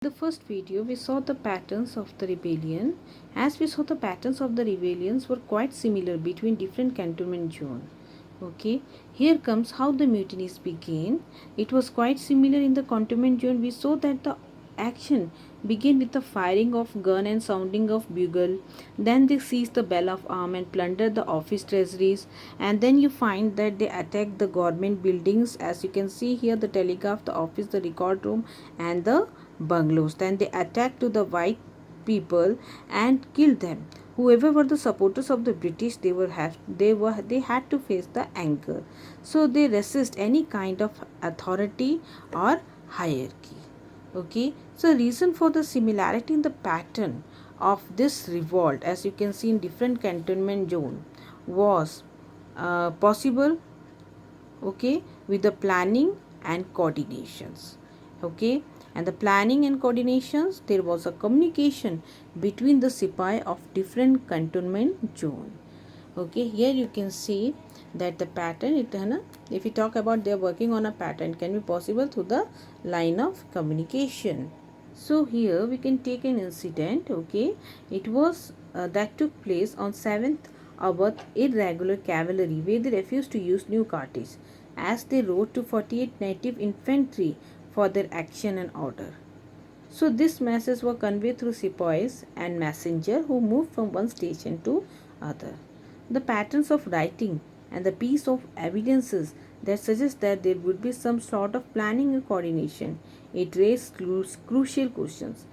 The first video we saw the patterns of the rebellion. As we saw, the patterns of the rebellions were quite similar between different cantonment zones. Okay, here comes how the mutinies began. It was quite similar in the cantonment zone. We saw that the action began with the firing of gun and sounding of bugle. Then they seized the bell of arm and plundered the office treasuries. And then you find that they attacked the government buildings, as you can see here, the telegraph, the office, the record room, and the bungalows. Then they attacked to the white people and killed them. Whoever were the supporters of the British, they had to face the anger. So they resist any kind of authority or hierarchy. Okay, so reason for the similarity in the pattern of this revolt, as you can see in different cantonment zone, was possible, okay, with the planning and coordinations. Okay, and the planning and coordinations, there was a communication between the sipai of different cantonment zone. Okay, here you can see that the pattern, if we talk about they are working on a pattern, can be possible through the line of communication. So here we can take an incident. Okay, it was that took place on 7th Awadh irregular cavalry, where they refused to use new cartridge as they wrote to 48 native infantry for their action and order. So this message were conveyed through sepoys and messenger who moved from one station to other. The patterns of writing and the piece of evidences that suggest that there would be some sort of planning and coordination. It raised crucial questions.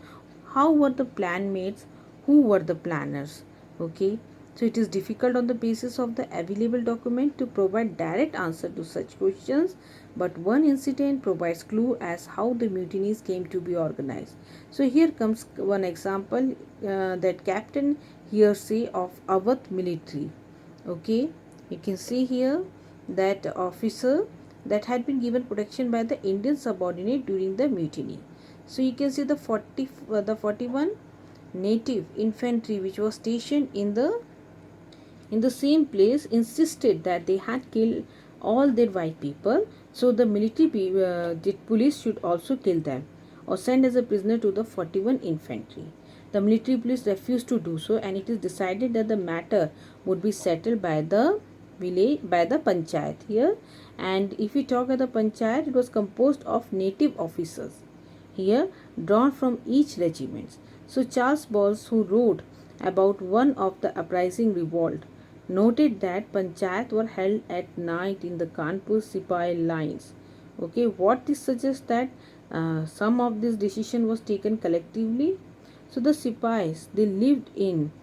How were the plan mates? Who were the planners? Okay. So it is difficult on the basis of the available document to provide direct answer to such questions, but one incident provides clue as how the mutinies came to be organized. So here comes one example, that Captain Hearsay of Awadh military. Okay, you can see here that officer that had been given protection by the Indian subordinate during the mutiny. So you can see the 41 native infantry which was stationed in the same place insisted that they had killed all their white people, so the the police should also kill them or send as a prisoner to the 41 infantry. The military police refused to do so, and it is decided that the matter would be settled by the village, by the panchayat here. And if we talk about the panchayat, it was composed of native officers here drawn from each regiment. So Charles Bowles, who wrote about one of the uprising revolt, noted that panchayat were held at night in the Kanpur Sipai lines. Okay, what this suggests that some of this decision was taken collectively. So the Sipais, they lived in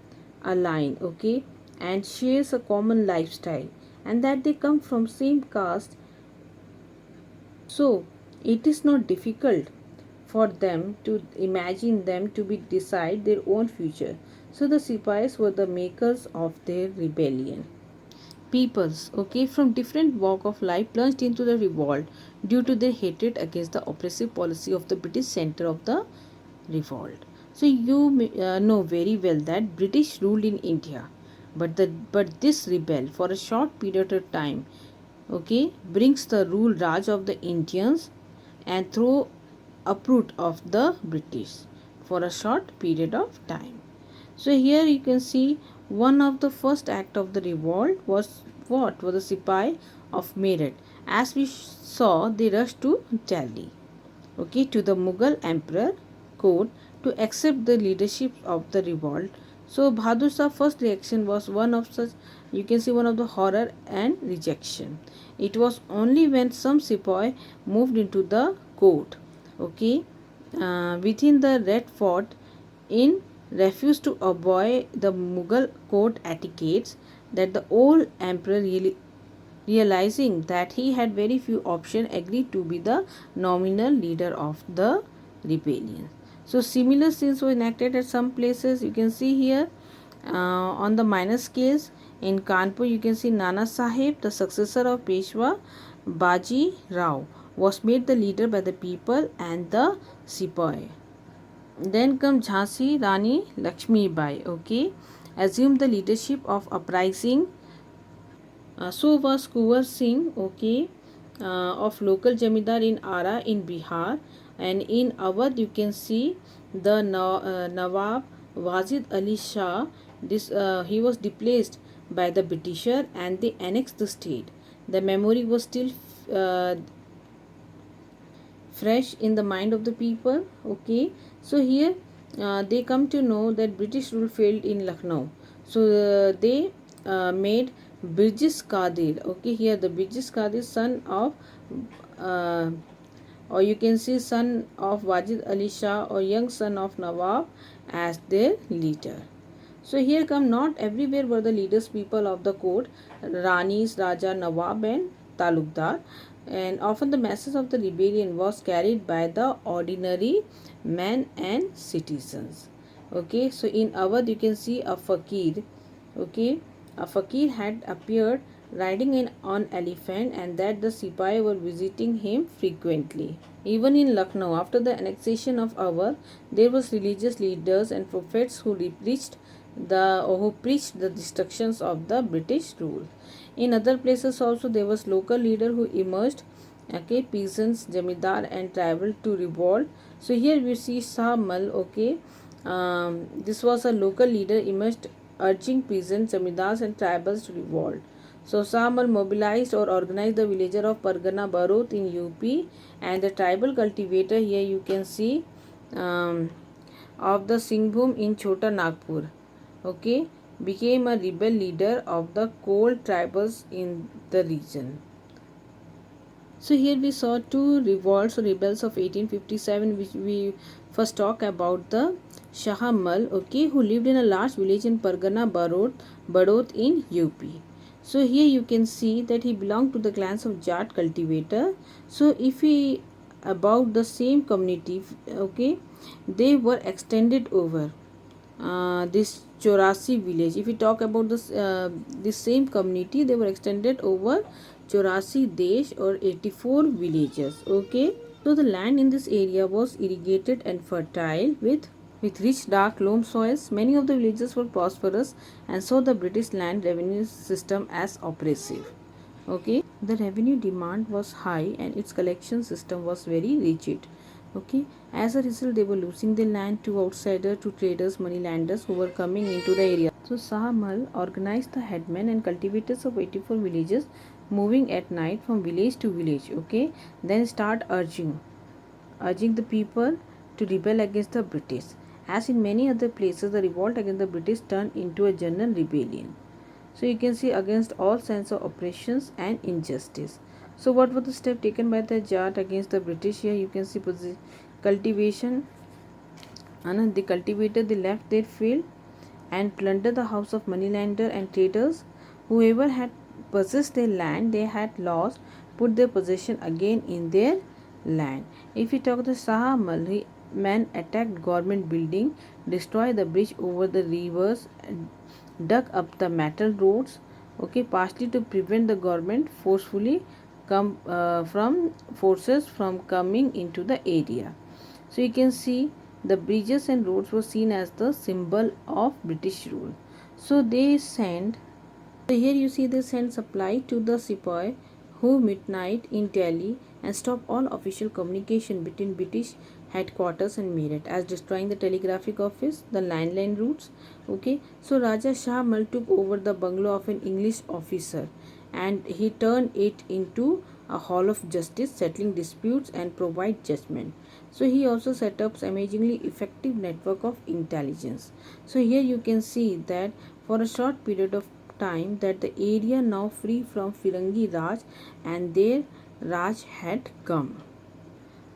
a line, okay, and shares a common lifestyle, and that they come from same caste. So it is not difficult for them to imagine them to be decide their own future. So the Sipais were the makers of their rebellion. Peoples, okay, from different walk of life plunged into the revolt due to their hatred against the oppressive policy of the British center of the revolt. So you know very well that British ruled in India, but this rebel for a short period of time, okay, brings the rule Raj of the Indians and throw uproot of the British for a short period of time. So here you can see one of the first act of the revolt was what? Was the Sipai of Meerut. As we saw, they rushed to Delhi, okay, to the Mughal Emperor court to accept the leadership of the revolt. So Bahadur Shah's first reaction was one of such, you can see, one of the horror and rejection. It was only when some Sepoy moved into the court, okay, within the Red Fort in refused to obey the Mughal court etiquettes, that the old emperor really realizing that he had very few options agreed to be the nominal leader of the rebellion. So similar scenes were enacted at some places. You can see here on the minor scales in Kanpur, you can see Nana Sahib, the successor of Peshwa Baji Rao, was made the leader by the people and the sepoy. Then comes Jhansi Rani Lakshmi Bai, okay, assumed the leadership of uprising. So was Kuwar Singh, okay, of local Jamidar in Ara in Bihar, And in Awadh you can see the Nawab Wajid Ali Shah. He was displaced by the Britisher and they annexed the state. The memory was still uh, fresh in the mind of the people. Okay, so here they come to know that British rule failed in Lucknow, so they made Birjis Qadir. Okay, here the Birjis Qadir, son of uh, or you can see son of Wajid Ali Shah or young son of Nawab as their leader. So here come, not everywhere were the leaders people of the court, Ranis, Raja, Nawab and Talukdar, and often the masses of the rebellion was carried by the ordinary men and citizens. Okay, so in Awadh you can see a fakir. Okay, a fakir had appeared riding in on elephant and that the Sipai were visiting him frequently. Even in Lucknow, after the annexation of Awadh, there was religious leaders and prophets who preached the destructions of the British rule. In other places also there was local leader who emerged, okay, peasants, jamidar and tribal to revolt. So here we see Shah Mal, okay, this was a local leader emerged urging peasants, jamidars and tribals to revolt. So Shah Mal mobilized or organized the villager of Pargana Barot in UP and the tribal cultivator, here you can see of the Singhbhum in Chota Nagpur, okay, became a rebel leader of the Kol tribals in the region. So here we saw two revolts or rebels of 1857, which we first talk about the Shah Mal, okay, who lived in a large village in Pargana Badot in UP. So here you can see that he belonged to the clans of Jat cultivator. So if we about the same community, okay, they were extended over this Chorasi village. If we talk about this same community, they were extended over Chorasi Desh or 84 villages. Okay, so the land in this area was irrigated and fertile with rich dark loam soils. Many of the villages were prosperous and saw the British land revenue system as oppressive. Okay, the revenue demand was high and its collection system was very rigid. Okay, as a result they were losing their land to outsiders, to traders, moneylenders who were coming into the area. So Shah Mal organized the headmen and cultivators of 84 villages moving at night from village to village. Okay, then start urging the people to rebel against the British. As in many other places, the revolt against the British turned into a general rebellion. So you can see against all sense of oppressions and injustice. So what was the step taken by the Jat against the British? Here you can see cultivation, and they cultivated, they left their field and plundered the house of moneylender and traders. Whoever had possessed their land they had lost, put their possession again in their land. If we talk the Shah Malhi, men attacked government building, destroyed the bridge over the rivers, dug up the metal roads, okay, partially to prevent the government forces from coming into the area. So you can see the bridges and roads were seen as the symbol of British rule. So they sent, so here you see they sent supply to the sepoy who midnight in Delhi and stop all official communication between British headquarters and Meerut, as destroying the telegraphic office, the landline routes. Okay, so Raja Shah Mal took over the bungalow of an English officer and he turned it into a hall of justice, settling disputes and provide judgment. So he also set up amazingly effective network of intelligence. So here you can see that for a short period of time that the area now free from Firangi Raj and their Raj had come.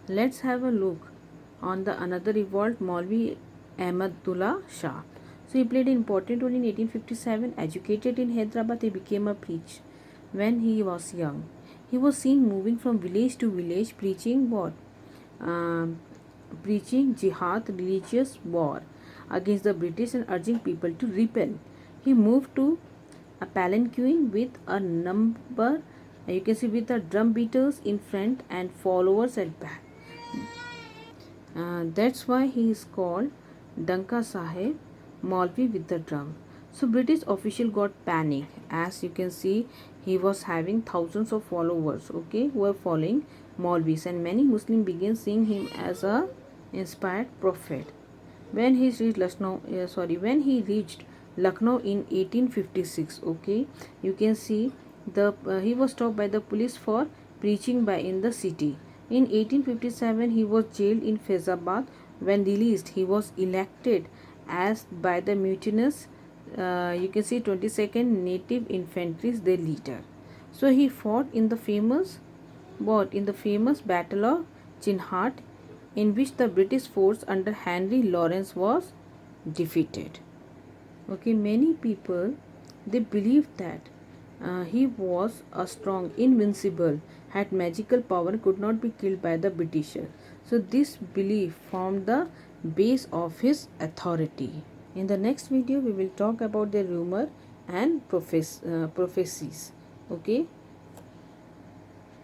Let's have a look on the another revolt, Maulvi Ahmadullah Shah. So he played an important role in 1857. Educated in Hyderabad, he became a preacher when he was young. He was seen moving from village to village preaching what? Preaching jihad, religious war against the British and urging people to rebel. He moved to a palanquin with a number, you can see, with the drum beaters in front and followers at back. That's why he is called Danka Sahib, Maulvi with the drum. So British official got panic, as you can see he was having thousands of followers, okay, who were following Maulvis, and many Muslims began seeing him as a inspired prophet. When he reached Lucknow in 1856, okay, you can see he was stopped by the police for preaching by in the city. In 1857, he was jailed in Faizabad. When released, he was elected as by the mutinous, you can see 22nd Native Infantry, their leader. So he fought in the famous Battle of Chinhat, in which the British force under Henry Lawrence was defeated. Okay, many people, they believed that he was a strong, invincible, had magical power, could not be killed by the Britishers. So this belief formed the base of his authority. In the next video, we will talk about the rumor and prophecies. Okay.